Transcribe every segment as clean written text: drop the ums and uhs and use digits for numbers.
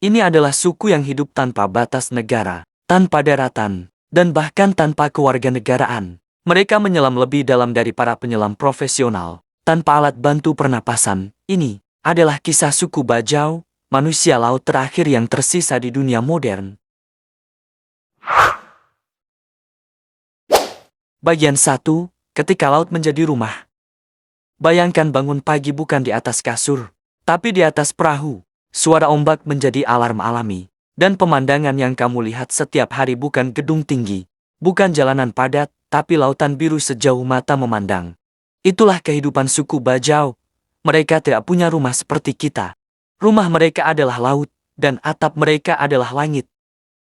Ini adalah suku yang hidup tanpa batas negara, tanpa daratan, dan bahkan tanpa kewarganegaraan. Mereka menyelam lebih dalam dari para penyelam profesional, tanpa alat bantu pernapasan. Ini adalah kisah suku Bajau, manusia laut terakhir yang tersisa di dunia modern. Bagian 1, ketika laut menjadi rumah. Bayangkan bangun pagi bukan di atas kasur, tapi di atas perahu. Suara ombak menjadi alarm alami, dan pemandangan yang kamu lihat setiap hari bukan gedung tinggi, bukan jalanan padat, tapi lautan biru sejauh mata memandang. Itulah kehidupan suku Bajau. Mereka tidak punya rumah seperti kita. Rumah mereka adalah laut, dan atap mereka adalah langit.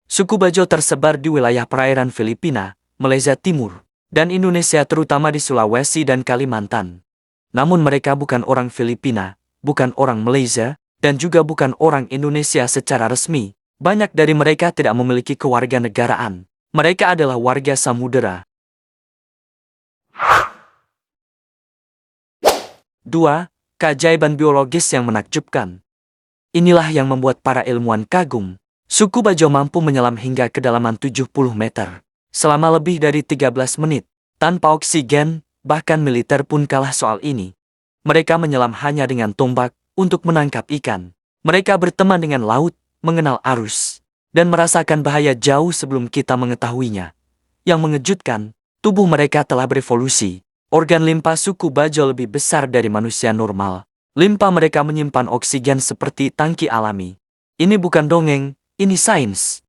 Suku Bajau tersebar di wilayah perairan Filipina, Malaysia Timur, dan Indonesia terutama di Sulawesi dan Kalimantan. Namun mereka bukan orang Filipina, bukan orang Malaysia, dan juga bukan orang Indonesia secara resmi. Banyak dari mereka tidak memiliki kewarganegaraan. Mereka adalah warga samudera. 2. Keajaiban biologis yang menakjubkan. Inilah yang membuat para ilmuwan kagum. Suku Bajau mampu menyelam hingga kedalaman 70 meter. Selama lebih dari 13 menit. Tanpa oksigen, bahkan militer pun kalah soal ini. Mereka menyelam hanya dengan tombak untuk menangkap ikan. Mereka berteman dengan laut, mengenal arus, dan merasakan bahaya jauh sebelum kita mengetahuinya. Yang mengejutkan, tubuh mereka telah berevolusi. Organ limpa suku Bajau lebih besar dari manusia normal. Limpa mereka menyimpan oksigen seperti tangki alami. Ini bukan dongeng, ini sains.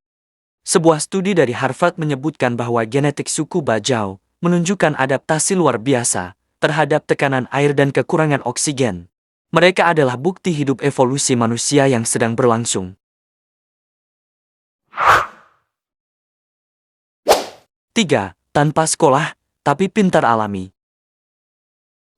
Sebuah studi dari Harvard menyebutkan bahwa genetik suku Bajau menunjukkan adaptasi luar biasa terhadap tekanan air dan kekurangan oksigen. Mereka adalah bukti hidup evolusi manusia yang sedang berlangsung. 3. Tanpa sekolah, tapi pintar alami.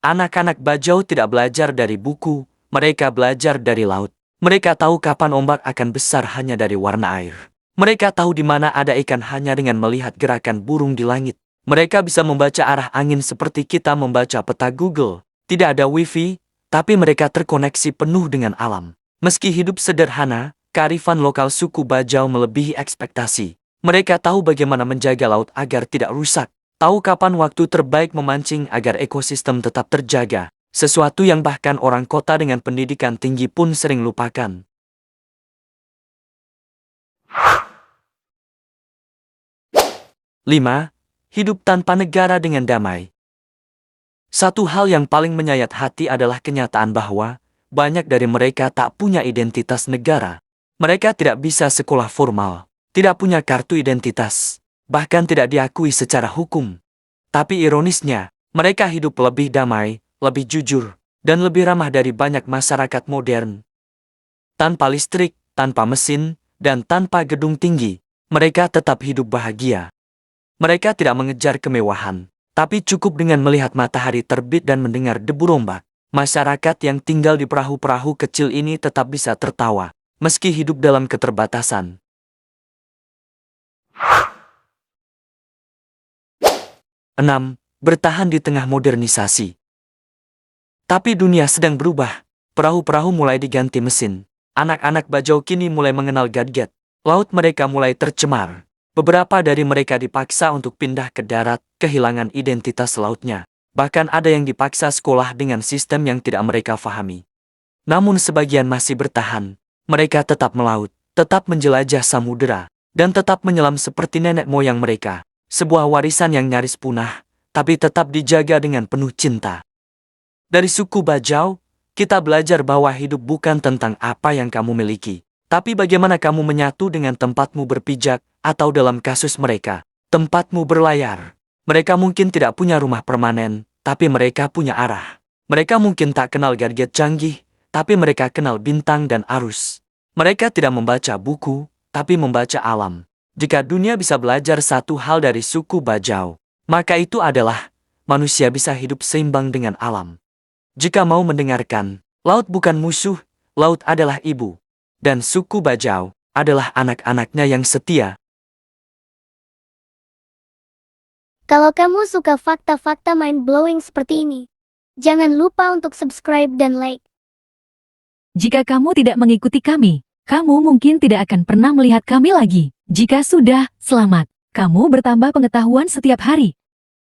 Anak-anak Bajau tidak belajar dari buku, mereka belajar dari laut. Mereka tahu kapan ombak akan besar hanya dari warna air. Mereka tahu di mana ada ikan hanya dengan melihat gerakan burung di langit. Mereka bisa membaca arah angin seperti kita membaca peta Google. Tidak ada wifi, tapi mereka terkoneksi penuh dengan alam. Meski hidup sederhana, kearifan lokal suku Bajau melebihi ekspektasi. Mereka tahu bagaimana menjaga laut agar tidak rusak. Tahu kapan waktu terbaik memancing agar ekosistem tetap terjaga. Sesuatu yang bahkan orang kota dengan pendidikan tinggi pun sering lupakan. 5. Hidup tanpa negara dengan damai. Satu hal yang paling menyayat hati adalah kenyataan bahwa banyak dari mereka tak punya identitas negara. Mereka tidak bisa sekolah formal, tidak punya kartu identitas, bahkan tidak diakui secara hukum. Tapi ironisnya, mereka hidup lebih damai, lebih jujur, dan lebih ramah dari banyak masyarakat modern. Tanpa listrik, tanpa mesin, dan tanpa gedung tinggi, mereka tetap hidup bahagia. Mereka tidak mengejar kemewahan, tapi cukup dengan melihat matahari terbit dan mendengar debur ombak. Masyarakat yang tinggal di perahu-perahu kecil ini tetap bisa tertawa, meski hidup dalam keterbatasan. 6. Bertahan di tengah modernisasi. Tapi dunia sedang berubah. Perahu-perahu mulai diganti mesin. Anak-anak Bajau kini mulai mengenal gadget. Laut mereka mulai tercemar. Beberapa dari mereka dipaksa untuk pindah ke darat, kehilangan identitas lautnya. Bahkan ada yang dipaksa sekolah dengan sistem yang tidak mereka fahami. Namun sebagian masih bertahan. Mereka tetap melaut, tetap menjelajah samudera, dan tetap menyelam seperti nenek moyang mereka. Sebuah warisan yang nyaris punah, tapi tetap dijaga dengan penuh cinta. Dari suku Bajau, kita belajar bahwa hidup bukan tentang apa yang kamu miliki, tapi bagaimana kamu menyatu dengan tempatmu berpijak, atau dalam kasus mereka, tempatmu berlayar. Mereka mungkin tidak punya rumah permanen, tapi mereka punya arah. Mereka mungkin tak kenal gadget canggih, tapi mereka kenal bintang dan arus. Mereka tidak membaca buku, tapi membaca alam. Jika dunia bisa belajar satu hal dari suku Bajau, maka itu adalah manusia bisa hidup seimbang dengan alam. Jika mau mendengarkan, laut bukan musuh, laut adalah ibu. Dan suku Bajau adalah anak-anaknya yang setia. Kalau kamu suka fakta-fakta mind-blowing seperti ini, jangan lupa untuk subscribe dan like. Jika kamu tidak mengikuti kami, Kamu mungkin tidak akan pernah melihat kami lagi. Jika sudah, selamat. Kamu bertambah pengetahuan setiap hari.